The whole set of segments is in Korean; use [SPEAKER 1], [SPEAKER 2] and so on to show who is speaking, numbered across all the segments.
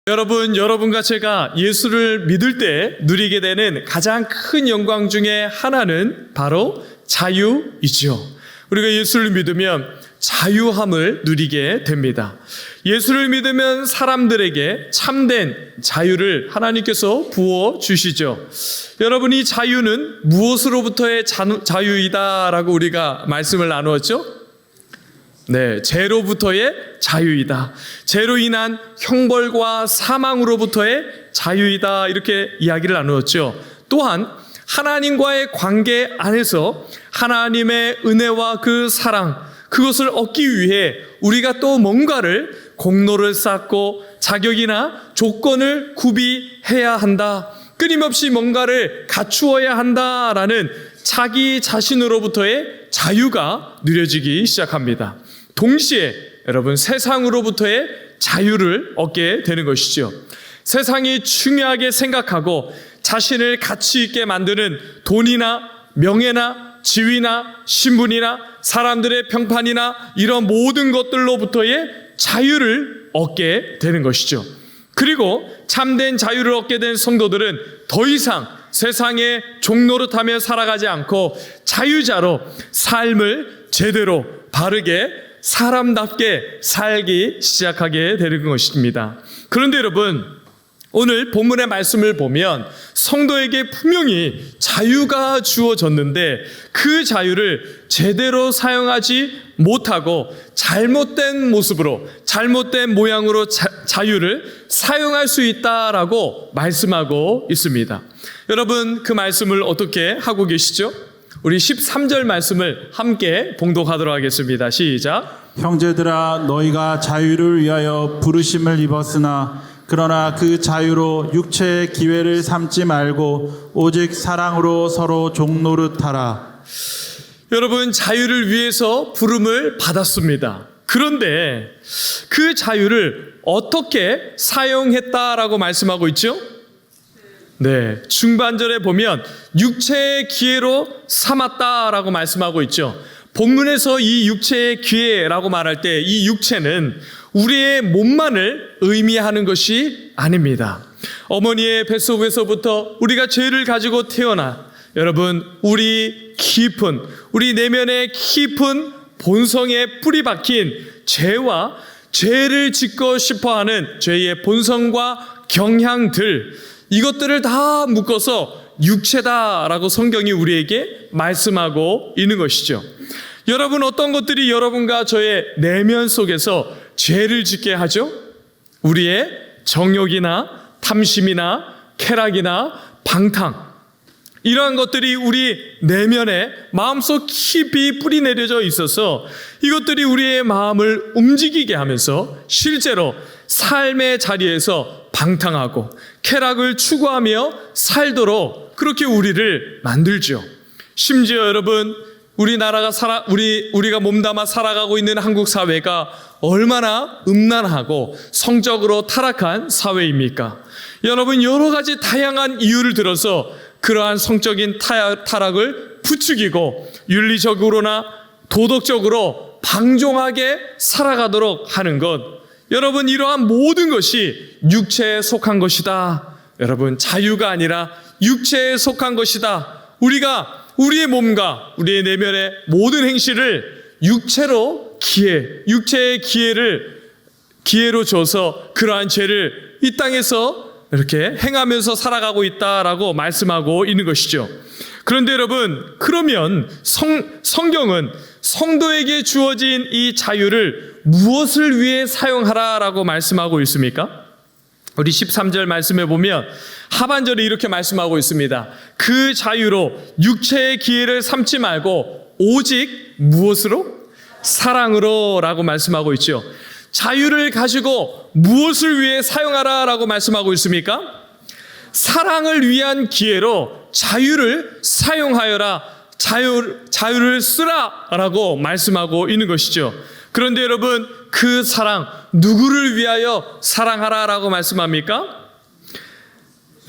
[SPEAKER 1] 여러분과 제가 예수를 믿을 때 누리게 되는 가장 큰 영광 중에 하나는 바로 자유이죠. 우리가 예수를 믿으면 자유함을 누리게 됩니다. 예수를 믿으면 사람들에게 참된 자유를 하나님께서 부어주시죠. 여러분, 이 자유는 무엇으로부터의 자유이다라고 우리가 말씀을 나누었죠? 네, 죄로부터의 자유이다. 죄로 인한 형벌과 사망으로부터의 자유이다. 이렇게 이야기를 나누었죠. 또한 하나님과의 관계 안에서 하나님의 은혜와 그 사랑, 그것을 얻기 위해 우리가 또 뭔가를 공로를 쌓고 자격이나 조건을 구비해야 한다. 끊임없이 뭔가를 갖추어야 한다라는 자기 자신으로부터의 자유가 누려지기 시작합니다. 동시에 여러분, 세상으로부터의 자유를 얻게 되는 것이죠. 세상이 중요하게 생각하고 자신을 가치 있게 만드는 돈이나 명예나 지위나 신분이나 사람들의 평판이나 이런 모든 것들로부터의 자유를 얻게 되는 것이죠. 그리고 참된 자유를 얻게 된 성도들은 더 이상 세상의 종노릇하며 살아가지 않고 자유자로 삶을 제대로 바르게 사람답게 살기 시작하게 되는 것입니다. 그런데 여러분, 오늘 본문의 말씀을 보면 성도에게 분명히 자유가 주어졌는데 그 자유를 제대로 사용하지 못하고 잘못된 모습으로, 잘못된 모양으로 자유를 사용할 수 있다라고 말씀하고 있습니다. 여러분, 그 말씀을 어떻게 하고 계시죠? 우리 13절 말씀을 함께 봉독하도록 하겠습니다. 시작.
[SPEAKER 2] 형제들아, 너희가 자유를 위하여 부르심을 입었으나 그러나 그 자유로 육체의 기회를 삼지 말고 오직 사랑으로 서로 종노릇하라.
[SPEAKER 1] 여러분, 자유를 위해서 부름을 받았습니다. 그런데 그 자유를 어떻게 사용했다라고 말씀하고 있죠? 네, 중반절에 보면 육체의 기회로 삼았다라고 말씀하고 있죠. 본문에서 이 육체의 기회라고 말할 때 이 육체는 우리의 몸만을 의미하는 것이 아닙니다. 어머니의 뱃속에서부터 우리가 죄를 가지고 태어나 여러분, 우리 내면의 깊은 본성에 뿌리 박힌 죄와 죄를 짓고 싶어하는 죄의 본성과 경향들, 이것들을 다 묶어서 육체다라고 성경이 우리에게 말씀하고 있는 것이죠. 여러분, 어떤 것들이 여러분과 저의 내면 속에서 죄를 짓게 하죠? 우리의 정욕이나 탐심이나 쾌락이나 방탕, 이러한 것들이 우리 내면에 마음속 깊이 뿌리 내려져 있어서 이것들이 우리의 마음을 움직이게 하면서 실제로 삶의 자리에서 방탕하고 쾌락을 추구하며 살도록 그렇게 우리를 만들죠. 심지어 여러분, 우리가 몸담아 살아가고 있는 한국 사회가 얼마나 음란하고 성적으로 타락한 사회입니까? 여러분, 여러 가지 다양한 이유를 들어서 그러한 성적인 타락을 부추기고 윤리적으로나 도덕적으로 방종하게 살아가도록 하는 것, 여러분, 이러한 모든 것이 육체에 속한 것이다. 여러분, 자유가 아니라 육체에 속한 것이다. 우리가 우리의 몸과 우리의 내면의 모든 행실을 육체의 기회로 줘서 그러한 죄를 이 땅에서 이렇게 행하면서 살아가고 있다라고 말씀하고 있는 것이죠. 그런데 여러분, 그러면 성경은 성도에게 주어진 이 자유를 무엇을 위해 사용하라라고 말씀하고 있습니까? 우리 13절 말씀에 보면 하반절에 이렇게 말씀하고 있습니다. 그 자유로 육체의 기회를 삼지 말고 오직 무엇으로? 사랑으로 라고 말씀하고 있죠. 자유를 가지고 무엇을 위해 사용하라라고 말씀하고 있습니까? 사랑을 위한 기회로 자유를 사용하여라, 자유를 쓰라라고 말씀하고 있는 것이죠. 그런데 여러분, 그 사랑, 누구를 위하여 사랑하라라고 말씀합니까?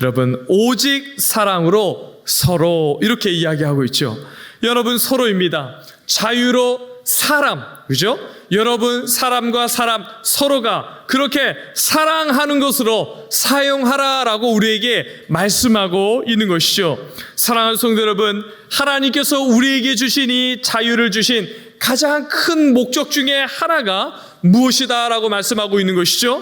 [SPEAKER 1] 여러분, 오직 사랑으로 서로, 이렇게 이야기하고 있죠. 여러분, 서로입니다. 자유로 사람, 그죠? 여러분, 사람과 사람 서로가 그렇게 사랑하는 것으로 사용하라라고 우리에게 말씀하고 있는 것이죠. 사랑하는 성도 여러분, 하나님께서 우리에게 주신 이 자유를 주신 가장 큰 목적 중에 하나가 무엇이다라고 말씀하고 있는 것이죠.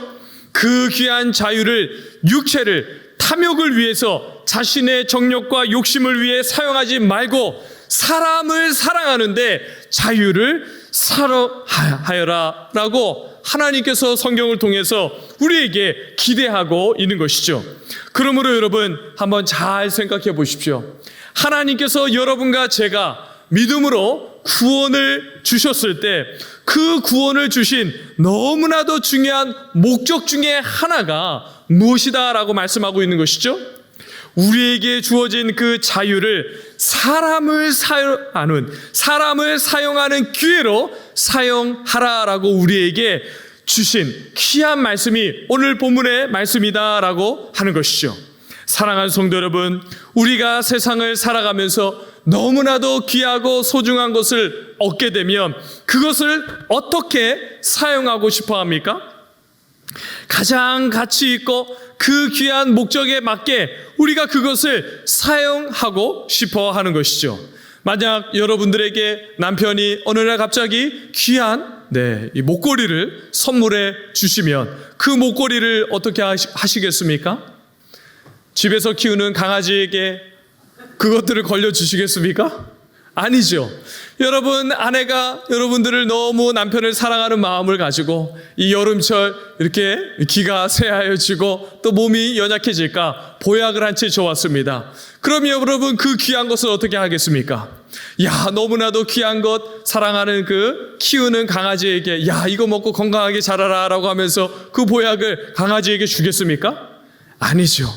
[SPEAKER 1] 그 귀한 자유를, 육체를 탐욕을 위해서 자신의 정욕과 욕심을 위해 사용하지 말고 사람을 사랑하는데 자유를 사랑하여라 라고 하나님께서 성경을 통해서 우리에게 기대하고 있는 것이죠. 그러므로 여러분, 한번 잘 생각해 보십시오. 하나님께서 여러분과 제가 믿음으로 구원을 주셨을 때 그 구원을 주신 너무나도 중요한 목적 중에 하나가 무엇이다라고 말씀하고 있는 것이죠. 우리에게 주어진 그 자유를 사람을 사용하는 기회로 사용하라라고 우리에게 주신 귀한 말씀이 오늘 본문의 말씀이다라고 하는 것이죠. 사랑하는 성도 여러분, 우리가 세상을 살아가면서 너무나도 귀하고 소중한 것을 얻게 되면 그것을 어떻게 사용하고 싶어 합니까? 가장 가치 있고 그 귀한 목적에 맞게 우리가 그것을 사용하고 싶어 하는 것이죠. 만약 여러분들에게 남편이 어느 날 갑자기 귀한 이 목걸이를 선물해 주시면 그 목걸이를 어떻게 하시겠습니까? 집에서 키우는 강아지에게 그것들을 걸려주시겠습니까? 아니죠. 여러분, 아내가 여러분들을 너무 남편을 사랑하는 마음을 가지고 이 여름철 이렇게 기가 쇠하여지고 또 몸이 연약해질까 보약을 한 채 줘왔습니다. 그럼 여러분, 그 귀한 것을 어떻게 하겠습니까? 너무나도 귀한 것 사랑하는 그 키우는 강아지에게 이거 먹고 건강하게 자라라 라고 하면서 그 보약을 강아지에게 주겠습니까? 아니죠.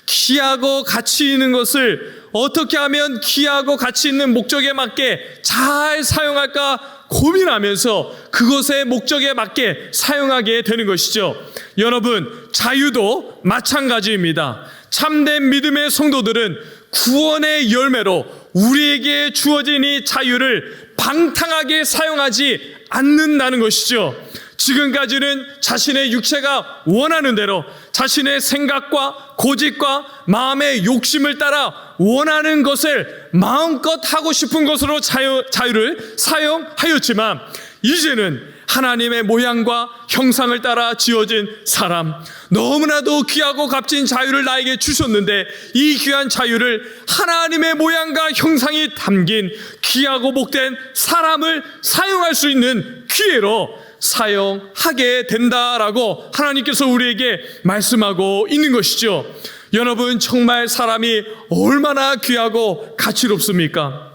[SPEAKER 1] 귀하고 가치 있는 것을 어떻게 하면 귀하고 가치 있는 목적에 맞게 잘 사용할까 고민하면서 그것의 목적에 맞게 사용하게 되는 것이죠. 여러분, 자유도 마찬가지입니다. 참된 믿음의 성도들은 구원의 열매로 우리에게 주어진 이 자유를 방탕하게 사용하지 않는다는 것이죠. 지금까지는 자신의 육체가 원하는 대로 자신의 생각과 고집과 마음의 욕심을 따라 원하는 것을 마음껏 하고 싶은 것으로 자유를 사용하였지만 이제는 하나님의 모양과 형상을 따라 지어진 사람, 너무나도 귀하고 값진 자유를 나에게 주셨는데 이 귀한 자유를 하나님의 모양과 형상이 담긴 귀하고 복된 사람을 사용할 수 있는 기회로 사용하게 된다라고 하나님께서 우리에게 말씀하고 있는 것이죠. 여러분, 정말 사람이 얼마나 귀하고 가치롭습니까?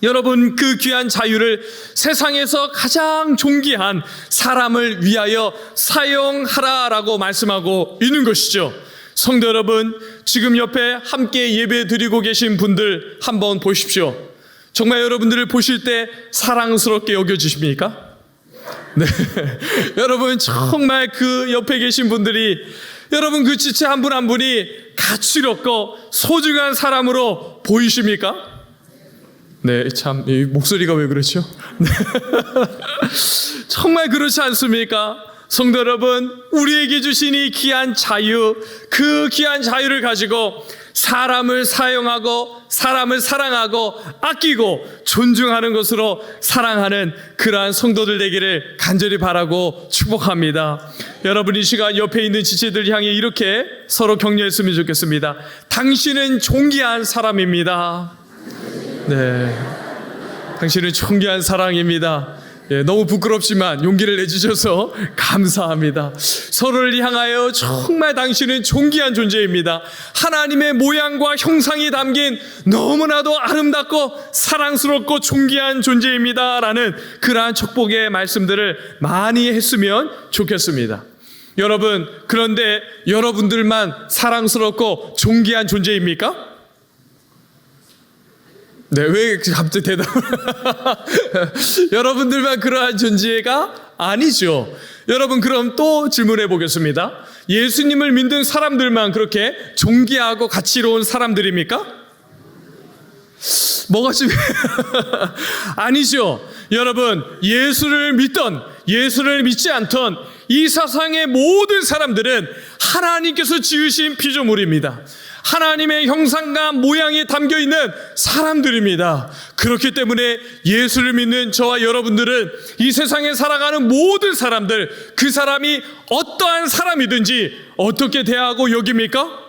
[SPEAKER 1] 여러분, 그 귀한 자유를 세상에서 가장 존귀한 사람을 위하여 사용하라라고 말씀하고 있는 것이죠. 성도 여러분, 지금 옆에 함께 예배 드리고 계신 분들 한번 보십시오. 정말 여러분들을 보실 때 사랑스럽게 여겨주십니까? 네. 여러분, 정말 그 옆에 계신 분들이 여러분 그 지체 한 분 한 분이 가치롭고 소중한 사람으로 보이십니까? 네, 참, 이 목소리가 왜 그렇죠? 네. 정말 그렇지 않습니까? 성도 여러분, 우리에게 주신 이 귀한 자유, 그 귀한 자유를 가지고 사람을 사용하고 사람을 사랑하고 아끼고 존중하는 것으로 사랑하는 그러한 성도들 되기를 간절히 바라고 축복합니다. 여러분, 이 시간 옆에 있는 지체들 향해 이렇게 서로 격려했으면 좋겠습니다. 당신은 존귀한 사람입니다. 네, 당신은 존귀한 사랑입니다. 너무 부끄럽지만 용기를 내주셔서 감사합니다. 서로를 향하여 정말 당신은 존귀한 존재입니다. 하나님의 모양과 형상이 담긴 너무나도 아름답고 사랑스럽고 존귀한 존재입니다 라는 그러한 축복의 말씀들을 많이 했으면 좋겠습니다. 여러분, 그런데 여러분들만 사랑스럽고 존귀한 존재입니까? 네, 왜 갑자기 대답을 여러분들만 그러한 존재가 아니죠. 여러분, 그럼 또 질문해 보겠습니다. 예수님을 믿는 사람들만 그렇게 존귀하고 가치로운 사람들입니까? 뭐가 지금 아니죠. 여러분, 예수를 믿던 예수를 믿지 않던 이 세상의 모든 사람들은 하나님께서 지으신 피조물입니다. 하나님의 형상과 모양이 담겨 있는 사람들입니다. 그렇기 때문에 예수를 믿는 저와 여러분들은 이 세상에 살아가는 모든 사람들, 그 사람이 어떠한 사람이든지 어떻게 대하고 여깁니까?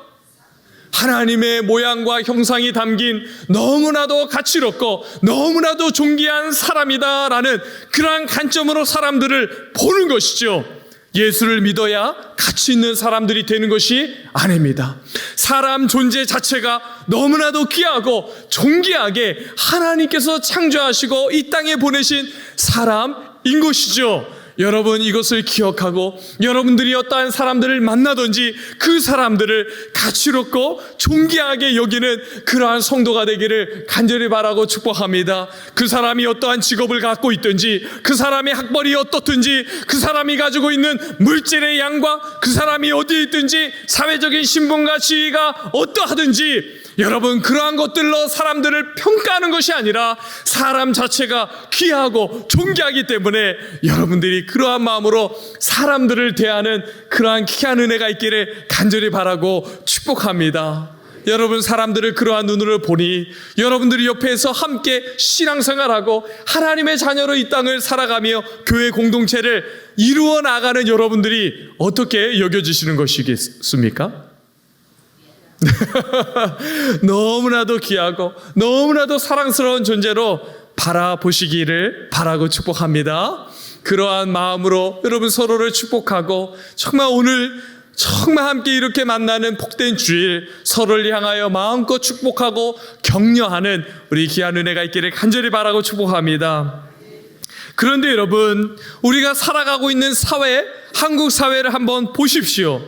[SPEAKER 1] 하나님의 모양과 형상이 담긴 너무나도 가치롭고 너무나도 존귀한 사람이다라는 그러한 관점으로 사람들을 보는 것이죠. 예수를 믿어야 가치 있는 사람들이 되는 것이 아닙니다. 사람 존재 자체가 너무나도 귀하고 존귀하게 하나님께서 창조하시고 이 땅에 보내신 사람인 것이죠. 여러분, 이것을 기억하고 여러분들이 어떠한 사람들을 만나든지 그 사람들을 가치롭고 존귀하게 여기는 그러한 성도가 되기를 간절히 바라고 축복합니다. 그 사람이 어떠한 직업을 갖고 있든지, 그 사람의 학벌이 어떻든지, 그 사람이 가지고 있는 물질의 양과 그 사람이 어디에 있든지, 사회적인 신분과 지위가 어떠하든지, 여러분, 그러한 것들로 사람들을 평가하는 것이 아니라 사람 자체가 귀하고 존귀하기 때문에 여러분들이 그러한 마음으로 사람들을 대하는 그러한 귀한 은혜가 있기를 간절히 바라고 축복합니다. 여러분, 사람들을 그러한 눈으로 보니 여러분들이 옆에서 함께 신앙생활하고 하나님의 자녀로 이 땅을 살아가며 교회 공동체를 이루어 나가는 여러분들이 어떻게 여겨지시는 것이겠습니까? 너무나도 귀하고 너무나도 사랑스러운 존재로 바라보시기를 바라고 축복합니다. 그러한 마음으로 여러분 서로를 축복하고 정말 오늘 정말 함께 이렇게 만나는 복된 주일 서로를 향하여 마음껏 축복하고 격려하는 우리 귀한 은혜가 있기를 간절히 바라고 축복합니다. 그런데 여러분, 우리가 살아가고 있는 사회, 한국 사회를 한번 보십시오.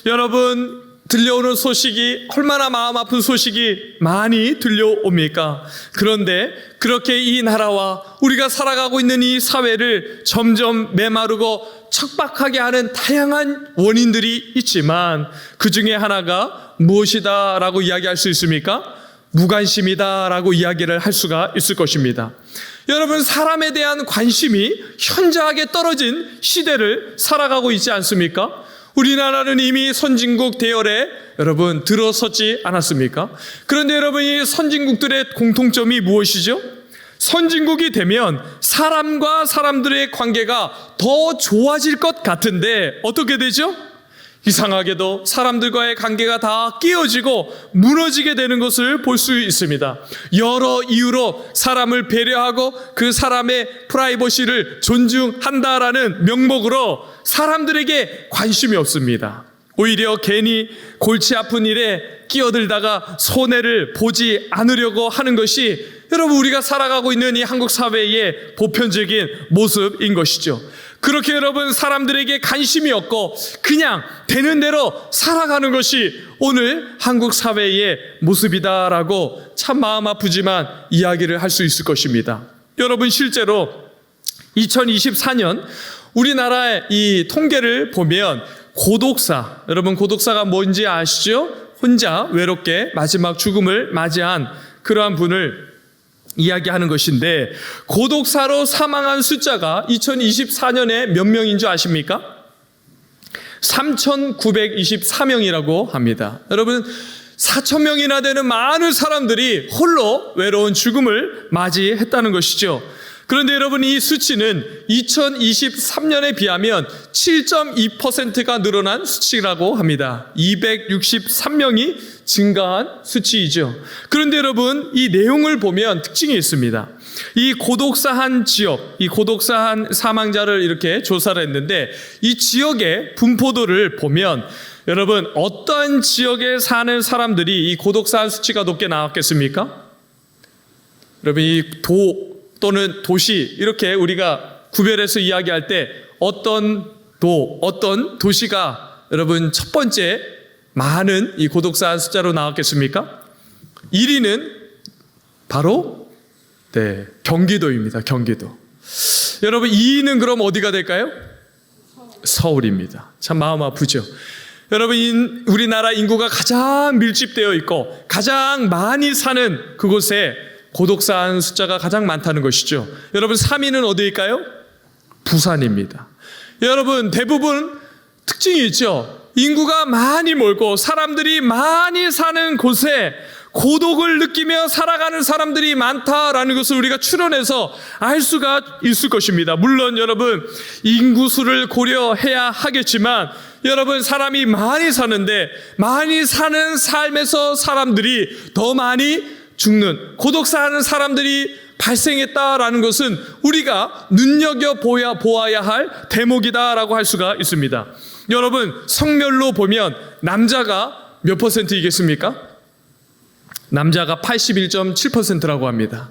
[SPEAKER 1] 여러분, 들려오는 소식이 얼마나 마음 아픈 소식이 많이 들려옵니까? 그런데 그렇게 이 나라와 우리가 살아가고 있는 이 사회를 점점 메마르고 척박하게 하는 다양한 원인들이 있지만 그 중에 하나가 무엇이다라고 이야기할 수 있습니까? 무관심이다라고 이야기를 할 수가 있을 것입니다. 여러분, 사람에 대한 관심이 현저하게 떨어진 시대를 살아가고 있지 않습니까? 우리나라는 이미 선진국 대열에 여러분 들어섰지 않았습니까? 그런데 여러분, 이 선진국들의 공통점이 무엇이죠? 선진국이 되면 사람과 사람들의 관계가 더 좋아질 것 같은데 어떻게 되죠? 이상하게도 사람들과의 관계가 다 깨어지고 무너지게 되는 것을 볼 수 있습니다. 여러 이유로 사람을 배려하고 그 사람의 프라이버시를 존중한다라는 명목으로 사람들에게 관심이 없습니다. 오히려 괜히 골치 아픈 일에 끼어들다가 손해를 보지 않으려고 하는 것이 여러분, 우리가 살아가고 있는 이 한국 사회의 보편적인 모습인 것이죠. 그렇게 여러분, 사람들에게 관심이 없고 그냥 되는 대로 살아가는 것이 오늘 한국 사회의 모습이다라고 참 마음 아프지만 이야기를 할 수 있을 것입니다. 여러분, 실제로 2024년 우리나라의 이 통계를 보면 고독사, 여러분 고독사가 뭔지 아시죠? 혼자 외롭게 마지막 죽음을 맞이한 그러한 분을 이야기하는 것인데, 고독사로 사망한 숫자가 2024년에 몇 명인 줄 아십니까? 3,924명이라고 합니다. 여러분, 4,000명이나 되는 많은 사람들이 홀로 외로운 죽음을 맞이했다는 것이죠. 그런데 여러분, 이 수치는 2023년에 비하면 7.2%가 늘어난 수치라고 합니다. 263명이 증가한 수치이죠. 그런데 여러분, 이 내용을 보면 특징이 있습니다. 이 고독사한 지역, 이 고독사한 사망자를 이렇게 조사를 했는데 이 지역의 분포도를 보면 여러분, 어떤 지역에 사는 사람들이 이 고독사한 수치가 높게 나왔겠습니까? 여러분, 이 또는 도시, 이렇게 우리가 구별해서 이야기할 때 어떤 도시가 여러분 첫 번째 많은 이 고독사한 숫자로 나왔겠습니까? 1위는 바로 경기도입니다. 경기도. 여러분, 2위는 그럼 어디가 될까요? 서울입니다. 참 마음 아프죠. 여러분, 우리나라 인구가 가장 밀집되어 있고 가장 많이 사는 그곳에 고독사한 숫자가 가장 많다는 것이죠. 여러분 3위는 어디일까요? 부산입니다. 여러분 대부분 특징이 있죠. 인구가 많이 몰고 사람들이 많이 사는 곳에 고독을 느끼며 살아가는 사람들이 많다라는 것을 우리가 추론해서 알 수가 있을 것입니다. 물론 여러분 인구수를 고려해야 하겠지만 여러분 사람이 많이 사는데 많이 사는 삶에서 사람들이 더 많이 죽는 고독사하는 사람들이 발생했다라는 것은 우리가 눈여겨보아야 할 대목이다라고 할 수가 있습니다. 여러분 성별로 보면 남자가 몇 %이겠습니까? 남자가 81.7%라고 합니다.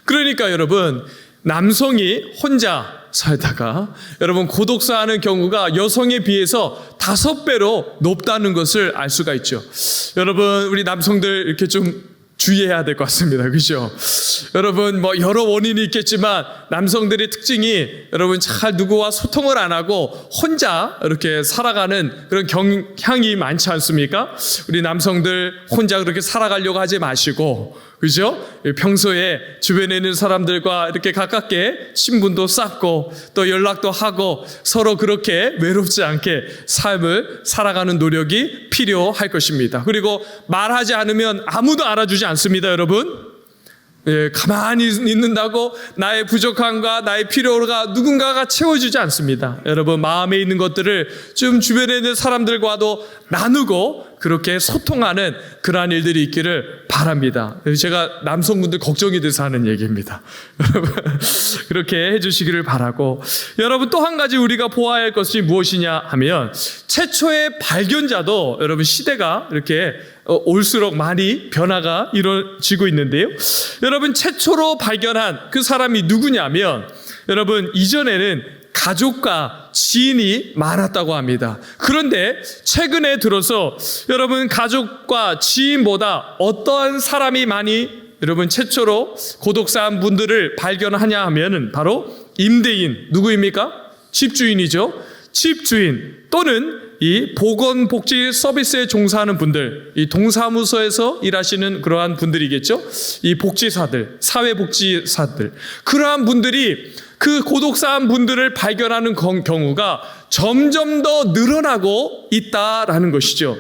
[SPEAKER 1] 그러니까 여러분 남성이 혼자 살다가 여러분 고독사하는 경우가 여성에 비해서 5배로 높다는 것을 알 수가 있죠. 여러분 우리 남성들 이렇게 좀 주의해야 될 것 같습니다. 그렇죠? 여러분 뭐 여러 원인이 있겠지만 남성들의 특징이 여러분 잘 누구와 소통을 안 하고 혼자 이렇게 살아가는 그런 경향이 많지 않습니까? 우리 남성들 혼자 그렇게 살아가려고 하지 마시고 그죠? 평소에 주변에 있는 사람들과 이렇게 가깝게 친분도 쌓고 또 연락도 하고 서로 그렇게 외롭지 않게 삶을 살아가는 노력이 필요할 것입니다. 그리고 말하지 않으면 아무도 알아주지 않습니다, 여러분. 가만히 있는다고 나의 부족함과 나의 필요가 누군가가 채워주지 않습니다. 여러분 마음에 있는 것들을 좀 주변에 있는 사람들과도 나누고 그렇게 소통하는 그러한 일들이 있기를 바랍니다. 제가 남성분들 걱정이 돼서 하는 얘기입니다. 여러분 그렇게 해주시기를 바라고 여러분 또 한 가지 우리가 보아야 할 것이 무엇이냐 하면 최초의 발견자도 여러분 시대가 이렇게 올수록 많이 변화가 이루어지고 있는데요. 여러분 최초로 발견한 그 사람이 누구냐면 여러분 이전에는 가족과 지인이 많았다고 합니다. 그런데 최근에 들어서 여러분 가족과 지인보다 어떠한 사람이 많이 여러분 최초로 고독사한 분들을 발견하냐 하면은 바로 임대인 누구입니까? 집주인이죠. 집주인 또는 이 보건복지 서비스에 종사하는 분들, 이 동사무소에서 일하시는 그러한 분들이겠죠. 이 복지사들, 사회복지사들, 그러한 분들이 그 고독사한 분들을 발견하는 경우가 점점 더 늘어나고 있다라는 것이죠.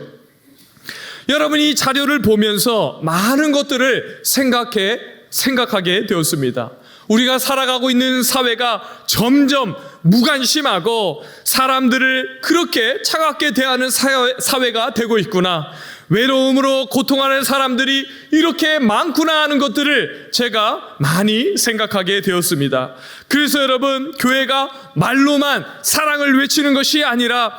[SPEAKER 1] 여러분이 이 자료를 보면서 많은 것들을 생각하게 되었습니다. 우리가 살아가고 있는 사회가 점점 무관심하고 사람들을 그렇게 차갑게 대하는 사회가 되고 있구나. 외로움으로 고통하는 사람들이 이렇게 많구나 하는 것들을 제가 많이 생각하게 되었습니다. 그래서 여러분 교회가 말로만 사랑을 외치는 것이 아니라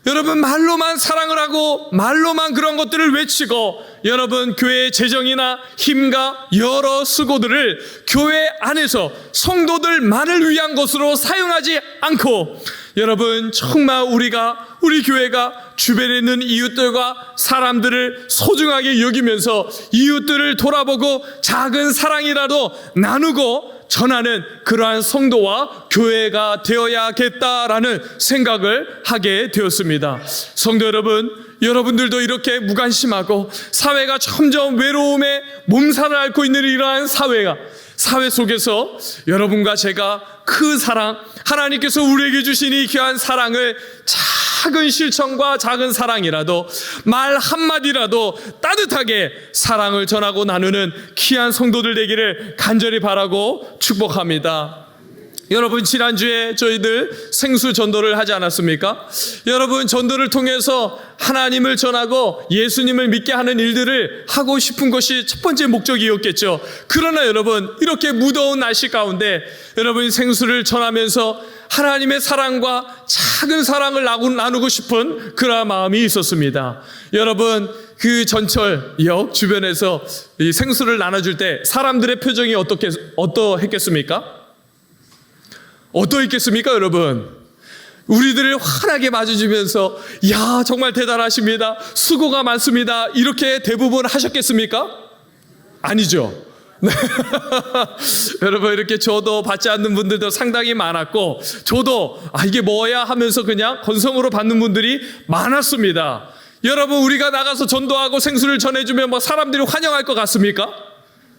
[SPEAKER 1] 여러분 말로만 사랑을 하고 말로만 그런 것들을 외치고 여러분 교회의 재정이나 힘과 여러 수고들을 교회 안에서 성도들만을 위한 것으로 사용하지 않고 여러분 정말 우리 교회가 주변에 있는 이웃들과 사람들을 소중하게 여기면서 이웃들을 돌아보고 작은 사랑이라도 나누고 전하는 그러한 성도와 교회가 되어야겠다라는 생각을 하게 되었습니다. 성도 여러분, 여러분들도 이렇게 무관심하고 사회가 점점 외로움에 몸살을 앓고 있는 이러한 사회 속에서 여러분과 제가 그 사랑, 하나님께서 우리에게 주신 이 귀한 사랑을 작은 실천과 작은 사랑이라도 말 한마디라도 따뜻하게 사랑을 전하고 나누는 귀한 성도들 되기를 간절히 바라고 축복합니다. 여러분 지난주에 저희들 생수 전도를 하지 않았습니까? 여러분 전도를 통해서 하나님을 전하고 예수님을 믿게 하는 일들을 하고 싶은 것이 첫 번째 목적이었겠죠. 그러나 여러분 이렇게 무더운 날씨 가운데 여러분 생수를 전하면서 하나님의 사랑과 작은 사랑을 나누고 싶은 그러한 마음이 있었습니다. 여러분 그 전철역 주변에서 이 생수를 나눠줄 때 사람들의 표정이 어떠했겠습니까? 어떠했겠습니까, 여러분? 우리들을 환하게 맞아주면서 야 정말 대단하십니다. 수고가 많습니다. 이렇게 대부분 하셨겠습니까? 아니죠. 여러분 이렇게 저도 받지 않는 분들도 상당히 많았고 저도 이게 뭐야 하면서 그냥 건성으로 받는 분들이 많았습니다. 여러분 우리가 나가서 전도하고 생수를 전해주면 뭐 사람들이 환영할 것 같습니까?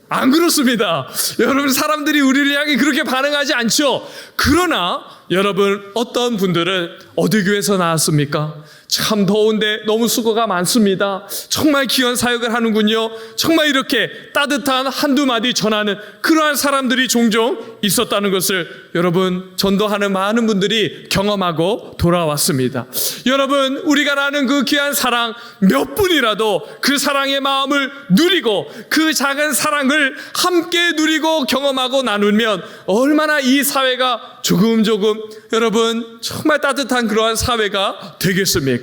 [SPEAKER 1] 안 그렇습니다. 여러분, 사람들이 우리를 향해 그렇게 반응하지 않죠. 그러나 여러분, 어떤 분들은 어디 교회에서 나왔습니까? 참 더운데 너무 수고가 많습니다. 정말 귀한 사역을 하는군요. 정말 이렇게 따뜻한 한두 마디 전하는 그러한 사람들이 종종 있었다는 것을 여러분, 전도하는 많은 분들이 경험하고 돌아왔습니다. 여러분, 우리가 나는 그 귀한 사랑 몇 분이라도 그 사랑의 마음을 누리고 그 작은 사랑을 함께 누리고 경험하고 나누면 얼마나 이 사회가 조금 여러분 정말 따뜻한 그러한 사회가 되겠습니까?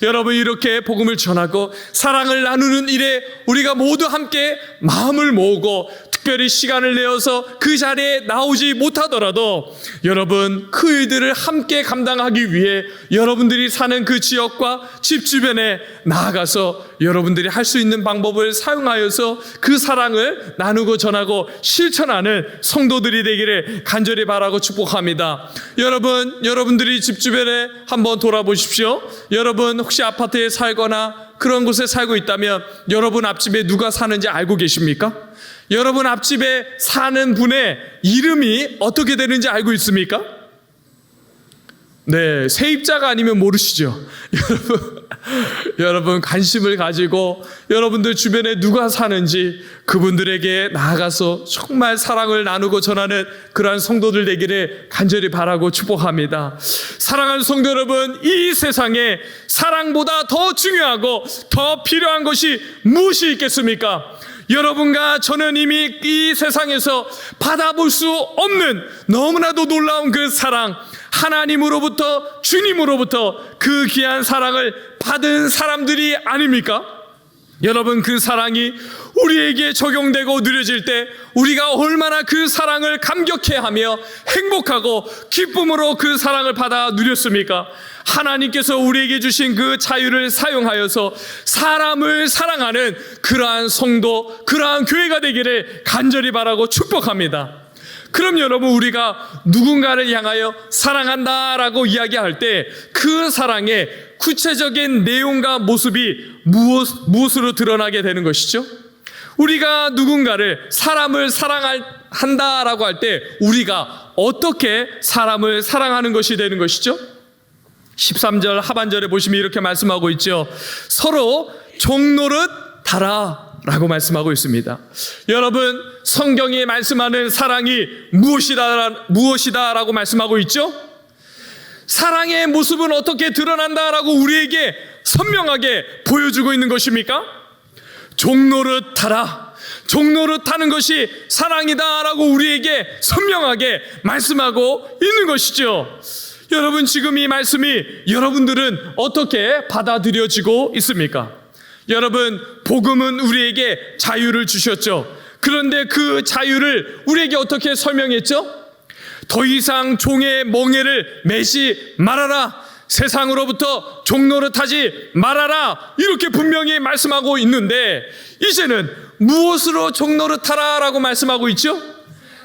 [SPEAKER 1] 여러분, 이렇게 복음을 전하고 사랑을 나누는 일에 우리가 모두 함께 마음을 모으고 특별히 시간을 내어서 그 자리에 나오지 못하더라도 여러분, 그 일들을 함께 감당하기 위해 여러분들이 사는 그 지역과 집 주변에 나아가서 여러분들이 할 수 있는 방법을 사용하여서 그 사랑을 나누고 전하고 실천하는 성도들이 되기를 간절히 바라고 축복합니다. 여러분들이 집 주변에 한번 돌아보십시오. 여러분, 혹시 아파트에 살거나 그런 곳에 살고 있다면 여러분 앞집에 누가 사는지 알고 계십니까? 여러분 앞집에 사는 분의 이름이 어떻게 되는지 알고 있습니까? 네, 세입자가 아니면 모르시죠. 여러분 관심을 가지고 여러분들 주변에 누가 사는지 그분들에게 나아가서 정말 사랑을 나누고 전하는 그러한 성도들 되기를 간절히 바라고 축복합니다. 사랑하는 성도 여러분, 이 세상에 사랑보다 더 중요하고 더 필요한 것이 무엇이 있겠습니까? 여러분과 저는 이미 이 세상에서 받아볼 수 없는 너무나도 놀라운 그 사랑, 하나님으로부터, 주님으로부터 그 귀한 사랑을 받은 사람들이 아닙니까? 여러분, 그 사랑이 우리에게 적용되고 누려질 때 우리가 얼마나 그 사랑을 감격해하며 행복하고 기쁨으로 그 사랑을 받아 누렸습니까? 하나님께서 우리에게 주신 그 자유를 사용하여서 사람을 사랑하는 그러한 성도, 그러한 교회가 되기를 간절히 바라고 축복합니다. 그럼 여러분, 우리가 누군가를 향하여 사랑한다라고 이야기할 때 그 사랑의 구체적인 내용과 모습이 무엇으로 드러나게 되는 것이죠? 우리가 누군가를 사람을 사랑한다라고 할 때 우리가 어떻게 사람을 사랑하는 것이 되는 것이죠? 13절 하반절에 보시면 이렇게 말씀하고 있죠. 서로 종노릇 하라 라고 말씀하고 있습니다. 여러분, 성경이 말씀하는 사랑이 무엇이다 라고 말씀하고 있죠? 사랑의 모습은 어떻게 드러난다라고 우리에게 선명하게 보여주고 있는 것입니까? 종노릇하라. 종노릇하는 것이 사랑이다라고 우리에게 선명하게 말씀하고 있는 것이죠. 여러분, 지금 이 말씀이 여러분들은 어떻게 받아들여지고 있습니까? 여러분, 복음은 우리에게 자유를 주셨죠. 그런데 그 자유를 우리에게 어떻게 설명했죠? 더 이상 종의 멍에를 매지 말아라. 세상으로부터 종노릇하지 말아라. 이렇게 분명히 말씀하고 있는데 이제는 무엇으로 종노릇하라 라고 말씀하고 있죠?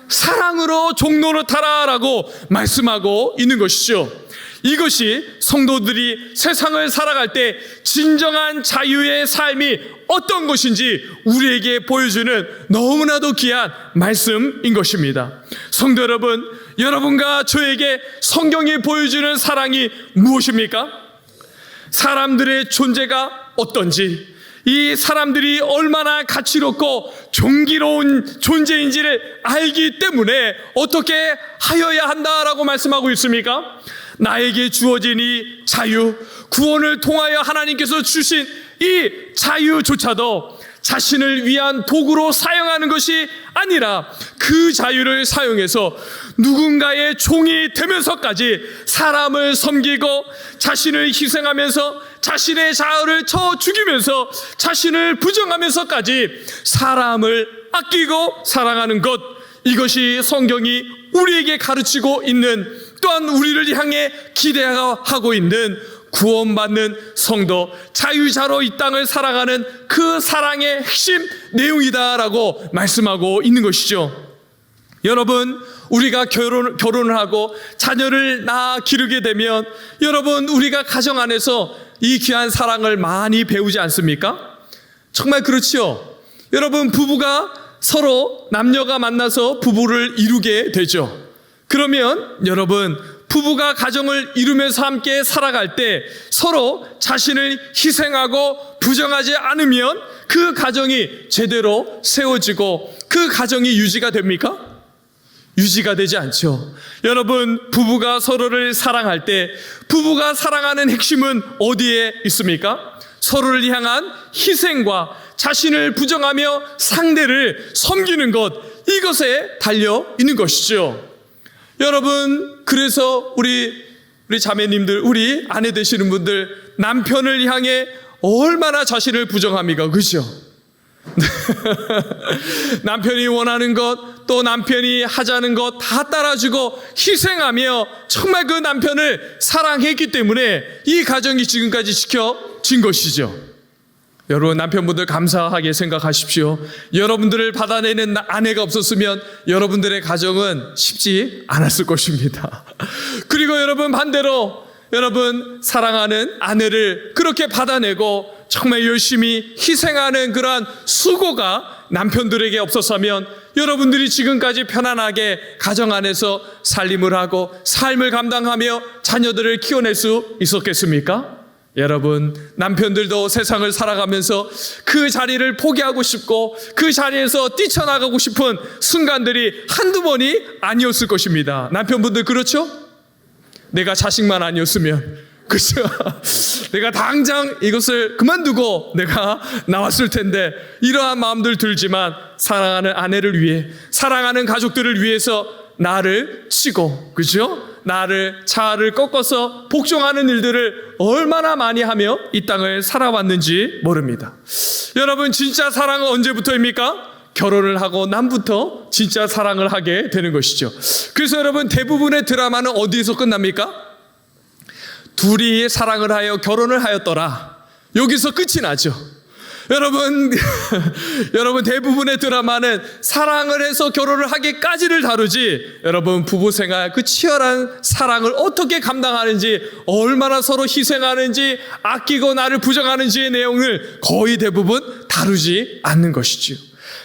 [SPEAKER 1] 사랑으로 종노릇하라 라고 말씀하고 있는 것이죠. 이것이 성도들이 세상을 살아갈 때 진정한 자유의 삶이 어떤 것인지 우리에게 보여주는 너무나도 귀한 말씀인 것입니다. 성도 여러분, 여러분과 저에게 성경이 보여주는 사랑이 무엇입니까? 사람들의 존재가 어떤지, 이 사람들이 얼마나 가치롭고 존귀로운 존재인지를 알기 때문에 어떻게 하여야 한다라고 말씀하고 있습니까? 나에게 주어진 이 자유, 구원을 통하여 하나님께서 주신 이 자유조차도 자신을 위한 도구로 사용하는 것이 아니라 그 자유를 사용해서 누군가의 종이 되면서까지 사람을 섬기고 자신을 희생하면서 자신의 자유를 쳐 죽이면서 자신을 부정하면서까지 사람을 아끼고 사랑하는 것, 이것이 성경이 우리에게 가르치고 있는, 또한 우리를 향해 기대하고 있는 구원받는 성도, 자유자로 이 땅을 살아가는 그 사랑의 핵심 내용이다라고 말씀하고 있는 것이죠. 여러분, 우리가 결혼을 하고 자녀를 낳아 기르게 되면 여러분, 우리가 가정 안에서 이 귀한 사랑을 많이 배우지 않습니까? 정말 그렇지요. 여러분, 부부가 서로 남녀가 만나서 부부를 이루게 되죠. 그러면 여러분, 부부가 가정을 이루면서 함께 살아갈 때 서로 자신을 희생하고 부정하지 않으면 그 가정이 제대로 세워지고 그 가정이 유지가 됩니까? 유지가 되지 않죠. 여러분, 부부가 서로를 사랑할 때 부부가 사랑하는 핵심은 어디에 있습니까? 서로를 향한 희생과 자신을 부정하며 상대를 섬기는 것, 이것에 달려 있는 것이죠. 여러분, 그래서 우리 자매님들, 우리 아내 되시는 분들, 남편을 향해 얼마나 자신을 부정합니까? 그죠? 남편이 원하는 것, 또 남편이 하자는 것 다 따라주고 희생하며 정말 그 남편을 사랑했기 때문에 이 가정이 지금까지 지켜진 것이죠. 여러분, 남편분들 감사하게 생각하십시오. 여러분들을 받아내는 아내가 없었으면 여러분들의 가정은 쉽지 않았을 것입니다. 그리고 여러분, 반대로 여러분 사랑하는 아내를 그렇게 받아내고 정말 열심히 희생하는 그러한 수고가 남편들에게 없었다면 여러분들이 지금까지 편안하게 가정 안에서 살림을 하고 삶을 감당하며 자녀들을 키워낼 수 있었겠습니까? 여러분, 남편들도 세상을 살아가면서 그 자리를 포기하고 싶고 그 자리에서 뛰쳐나가고 싶은 순간들이 한두 번이 아니었을 것입니다. 남편분들 그렇죠? 내가 자식만 아니었으면, 그죠? 내가 당장 이것을 그만두고 내가 나왔을 텐데, 이러한 마음들 들지만 사랑하는 아내를 위해, 사랑하는 가족들을 위해서 나를 치고, 그죠? 나를 자아를 꺾어서 복종하는 일들을 얼마나 많이 하며 이 땅을 살아왔는지 모릅니다. 여러분, 진짜 사랑은 언제부터입니까? 결혼을 하고 남부터 진짜 사랑을 하게 되는 것이죠. 그래서 여러분, 대부분의 드라마는 어디에서 끝납니까? 둘이 사랑을 하여 결혼을 하였더라, 여기서 끝이 나죠. 여러분, 여러분, 대부분의 드라마는 사랑을 해서 결혼을 하기까지를 다루지, 여러분, 부부 생활, 그 치열한 사랑을 어떻게 감당하는지, 얼마나 서로 희생하는지, 아끼고 나를 부정하는지의 내용을 거의 대부분 다루지 않는 것이지요.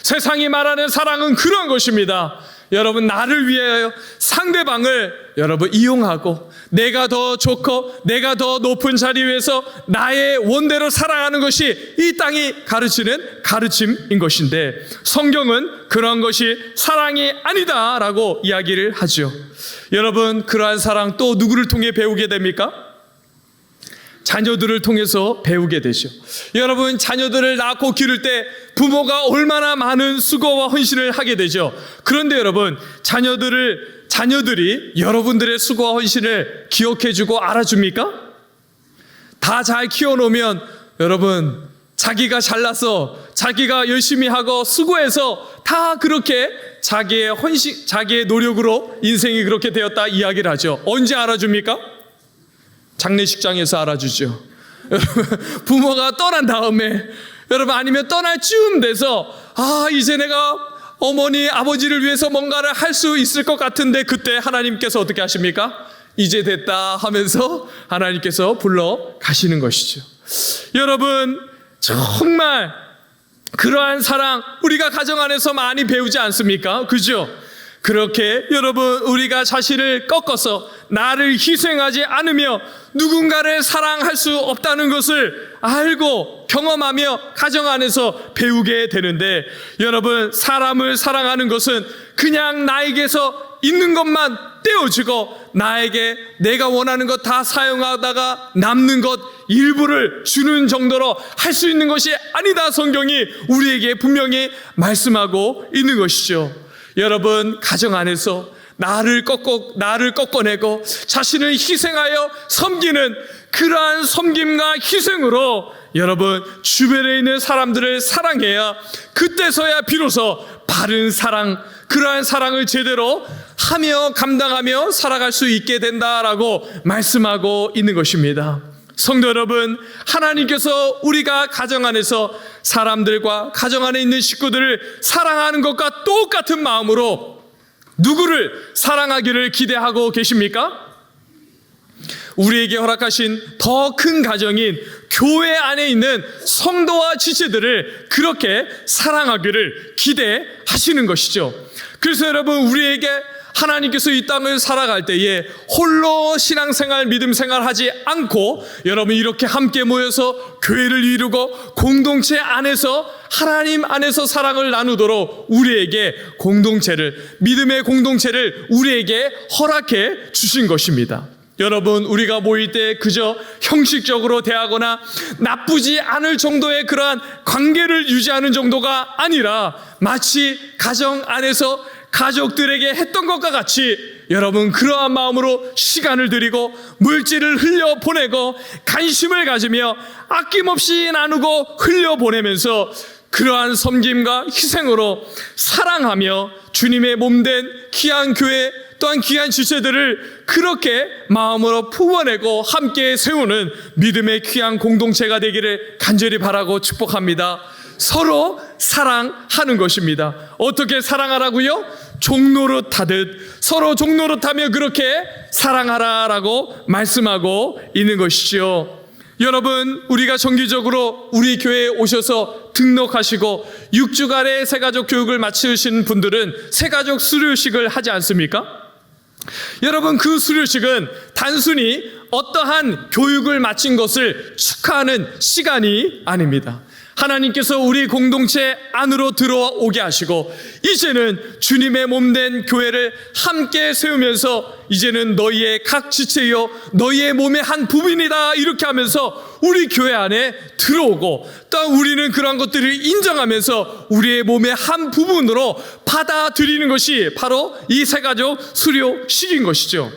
[SPEAKER 1] 세상이 말하는 사랑은 그런 것입니다. 여러분, 나를 위하여 상대방을 여러분 이용하고 내가 더 좋고 내가 더 높은 자리에서 나의 원대로 사랑하는 것이 이 땅이 가르치는 가르침인 것인데, 성경은 그런 것이 사랑이 아니다라고 이야기를 하죠. 여러분, 그러한 사랑 또 누구를 통해 배우게 됩니까? 자녀들을 통해서 배우게 되죠. 여러분, 자녀들을 낳고 기를 때 부모가 얼마나 많은 수고와 헌신을 하게 되죠. 그런데 여러분, 자녀들이 여러분들의 수고와 헌신을 기억해주고 알아줍니까? 다 잘 키워놓으면 여러분, 자기가 잘나서 자기가 열심히 하고 수고해서 다 그렇게 자기의 헌신, 자기의 노력으로 인생이 그렇게 되었다 이야기를 하죠. 언제 알아줍니까? 장례식장에서 알아주죠. 부모가 떠난 다음에, 여러분, 아니면 떠날 쯤 돼서, 이제 내가 어머니 아버지를 위해서 뭔가를 할 수 있을 것 같은데, 그때 하나님께서 어떻게 하십니까? 이제 됐다 하면서 하나님께서 불러 가시는 것이죠. 여러분, 정말 그러한 사랑 우리가 가정 안에서 많이 배우지 않습니까? 그죠? 그렇게 여러분, 우리가 자신을 꺾어서 나를 희생하지 않으며 누군가를 사랑할 수 없다는 것을 알고 경험하며 가정 안에서 배우게 되는데, 여러분, 사람을 사랑하는 것은 그냥 나에게서 있는 것만 떼어주고 나에게 내가 원하는 것 다 사용하다가 남는 것 일부를 주는 정도로 할 수 있는 것이 아니다. 성경이 우리에게 분명히 말씀하고 있는 것이죠. 여러분, 가정 안에서 나를 꺾어내고 자신을 희생하여 섬기는 그러한 섬김과 희생으로 여러분, 주변에 있는 사람들을 사랑해야 그때서야 비로소 바른 사랑, 그러한 사랑을 제대로 하며 감당하며 살아갈 수 있게 된다라고 말씀하고 있는 것입니다. 성도 여러분, 하나님께서 우리가 가정 안에서 사람들과 가정 안에 있는 식구들을 사랑하는 것과 똑같은 마음으로 누구를 사랑하기를 기대하고 계십니까? 우리에게 허락하신 더 큰 가정인 교회 안에 있는 성도와 지체들을 그렇게 사랑하기를 기대하시는 것이죠. 그래서 여러분, 우리에게 하나님께서 이 땅을 살아갈 때에 홀로 신앙생활, 믿음생활 하지 않고 여러분 이렇게 함께 모여서 교회를 이루고 공동체 안에서 하나님 안에서 사랑을 나누도록 우리에게 공동체를, 믿음의 공동체를 우리에게 허락해 주신 것입니다. 여러분, 우리가 모일 때 그저 형식적으로 대하거나 나쁘지 않을 정도의 그러한 관계를 유지하는 정도가 아니라 마치 가정 안에서 가족들에게 했던 것과 같이 여러분 그러한 마음으로 시간을 들이고 물질을 흘려보내고 관심을 가지며 아낌없이 나누고 흘려보내면서 그러한 섬김과 희생으로 사랑하며 주님의 몸된 귀한 교회 또한 귀한 지체들을 그렇게 마음으로 품어내고 함께 세우는 믿음의 귀한 공동체가 되기를 간절히 바라고 축복합니다. 서로 사랑하는 것입니다. 어떻게 사랑하라고요? 종노릇하듯 서로 종노릇하며 그렇게 사랑하라라고 말씀하고 있는 것이죠. 여러분, 우리가 정기적으로 우리 교회에 오셔서 등록하시고 6주간의 새가족 교육을 마치신 분들은 새가족 수료식을 하지 않습니까? 여러분, 그 수료식은 단순히 어떠한 교육을 마친 것을 축하하는 시간이 아닙니다. 하나님께서 우리 공동체 안으로 들어오게 하시고 이제는 주님의 몸된 교회를 함께 세우면서 이제는 너희의 각 지체요 너희의 몸의 한 부분이다 이렇게 하면서 우리 교회 안에 들어오고 또 우리는 그러한 것들을 인정하면서 우리의 몸의 한 부분으로 받아들이는 것이 바로 이 새가족 수료식인 것이죠.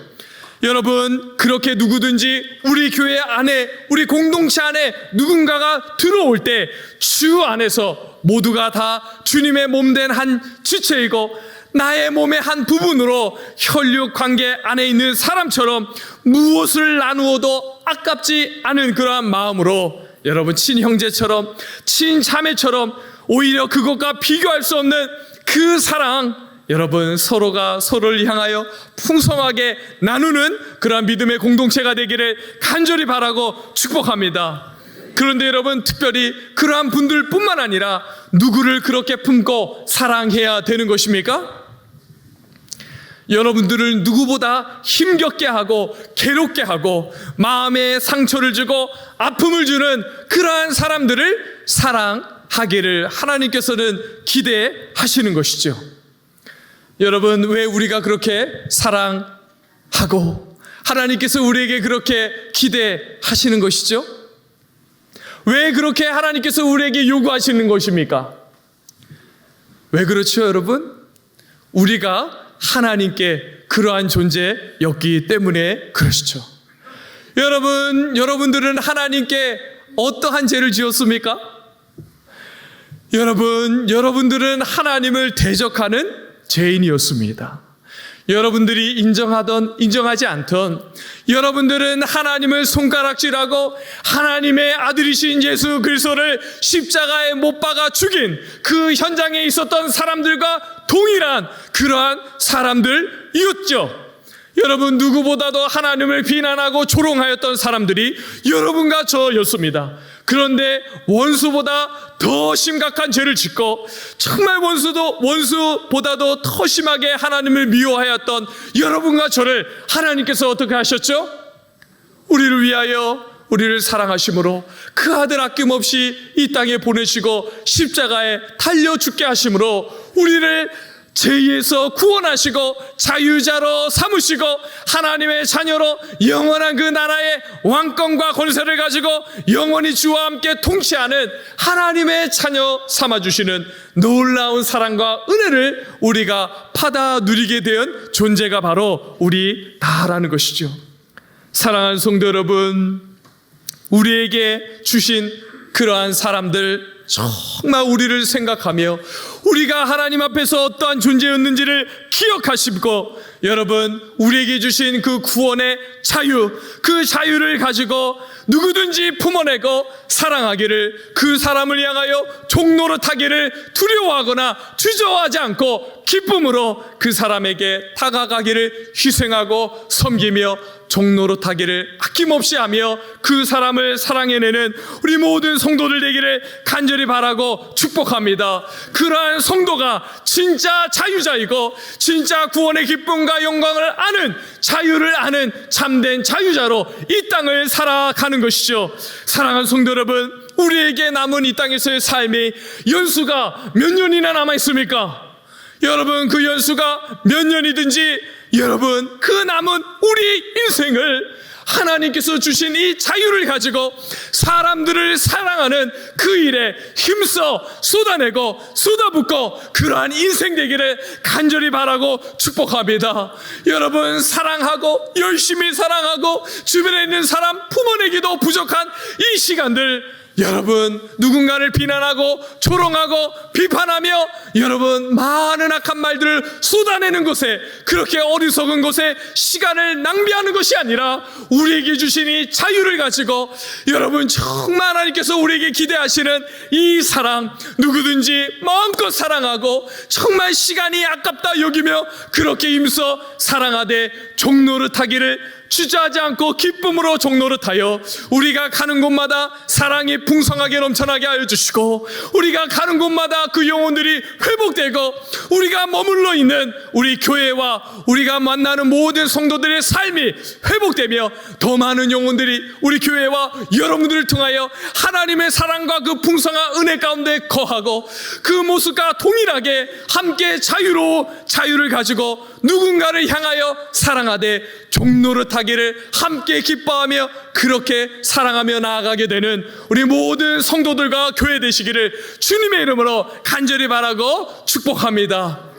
[SPEAKER 1] 여러분, 그렇게 누구든지 우리 교회 안에, 우리 공동체 안에 누군가가 들어올 때 주 안에서 모두가 다 주님의 몸된 한 지체이고 나의 몸의 한 부분으로 혈육 관계 안에 있는 사람처럼 무엇을 나누어도 아깝지 않은 그러한 마음으로 여러분 친형제처럼 친자매처럼 오히려 그것과 비교할 수 없는 그 사랑, 여러분 서로가 서로를 향하여 풍성하게 나누는 그러한 믿음의 공동체가 되기를 간절히 바라고 축복합니다. 그런데 여러분, 특별히 그러한 분들뿐만 아니라 누구를 그렇게 품고 사랑해야 되는 것입니까? 여러분들을 누구보다 힘겹게 하고 괴롭게 하고 마음에 상처를 주고 아픔을 주는 그러한 사람들을 사랑하기를 하나님께서는 기대하시는 것이죠. 여러분, 왜 우리가 그렇게 사랑하고 하나님께서 우리에게 그렇게 기대하시는 것이죠? 왜 그렇게 하나님께서 우리에게 요구하시는 것입니까? 왜 그렇죠, 여러분? 우리가 하나님께 그러한 존재였기 때문에 그러시죠. 여러분들은 하나님께 어떠한 죄를 지었습니까? 여러분들은 하나님을 대적하는 죄인이었습니다. 여러분들이 인정하던 인정하지 않던 여러분들은 하나님을 손가락질하고 하나님의 아들이신 예수 그리스도를 십자가에 못 박아 죽인 그 현장에 있었던 사람들과 동일한 그러한 사람들이었죠. 여러분, 누구보다도 하나님을 비난하고 조롱하였던 사람들이 여러분과 저였습니다. 그런데 원수보다 더 심각한 죄를 짓고 정말 원수보다도 더 심하게 하나님을 미워하였던 여러분과 저를 하나님께서 어떻게 하셨죠? 우리를 위하여 우리를 사랑하심으로 그 아들 아낌없이 이 땅에 보내시고 십자가에 달려 죽게 하심으로 우리를 죄에서 구원하시고 자유자로 삼으시고 하나님의 자녀로 영원한 그 나라의 왕권과 권세를 가지고 영원히 주와 함께 통치하는 하나님의 자녀 삼아주시는 놀라운 사랑과 은혜를 우리가 받아 누리게 된 존재가 바로 우리 다라는 것이죠. 사랑하는 성도 여러분, 우리에게 주신 그러한 사람들 정말 우리를 생각하며 우리가 하나님 앞에서 어떠한 존재였는지를 기억하시고 여러분, 우리에게 주신 그 구원의 자유, 그 자유를 가지고 누구든지 품어내고 사랑하기를, 그 사람을 향하여 종노릇하기를 두려워하거나 주저하지 않고 기쁨으로 그 사람에게 다가가기를 희생하고 섬기며 종노릇하기를 아낌없이 하며 그 사람을 사랑해내는 우리 모든 성도들 되기를 간절히 바라고 축복합니다. 그러한 성도가 진짜 자유자이고 진짜 구원의 기쁨과 영광을 아는, 자유를 아는 참된 자유자로 이 땅을 살아가는 것이죠. 사랑하는 성도 여러분, 우리에게 남은 이 땅에서의 삶이 연수가 몇 년이나 남아 있습니까? 여러분, 그 연수가 몇 년이든지 여러분, 그 남은 우리 인생을 하나님께서 주신 이 자유를 가지고 사람들을 사랑하는 그 일에 힘써 쏟아내고 쏟아붓고 그러한 인생 되기를 간절히 바라고 축복합니다. 여러분, 사랑하고 열심히 사랑하고 주변에 있는 사람 품어내기도 부족한 이 시간들, 여러분, 누군가를 비난하고 조롱하고 비판하며 여러분 많은 악한 말들을 쏟아내는 곳에, 그렇게 어리석은 곳에 시간을 낭비하는 것이 아니라 우리에게 주신 이 자유를 가지고 여러분 정말 하나님께서 우리에게 기대하시는 이 사랑, 누구든지 마음껏 사랑하고 정말 시간이 아깝다 여기며 그렇게 힘써 사랑하되 종노릇하기를 주저하지 않고 기쁨으로 종노릇하여 우리가 가는 곳마다 사랑이 풍성하게 넘쳐나게 하여 주시고, 우리가 가는 곳마다 그 영혼들이 회복되고, 우리가 머물러 있는 우리 교회와 우리가 만나는 모든 성도들의 삶이 회복되며 더 많은 영혼들이 우리 교회와 여러분들을 통하여 하나님의 사랑과 그 풍성한 은혜 가운데 거하고 그 모습과 동일하게 함께 자유를 가지고 누군가를 향하여 사랑하되 종노릇하기를 함께 기뻐하며 그렇게 사랑하며 나아가게 되는 우리 모든 성도들과 교회 되시기를 주님의 이름으로 간절히 바라고 축복합니다.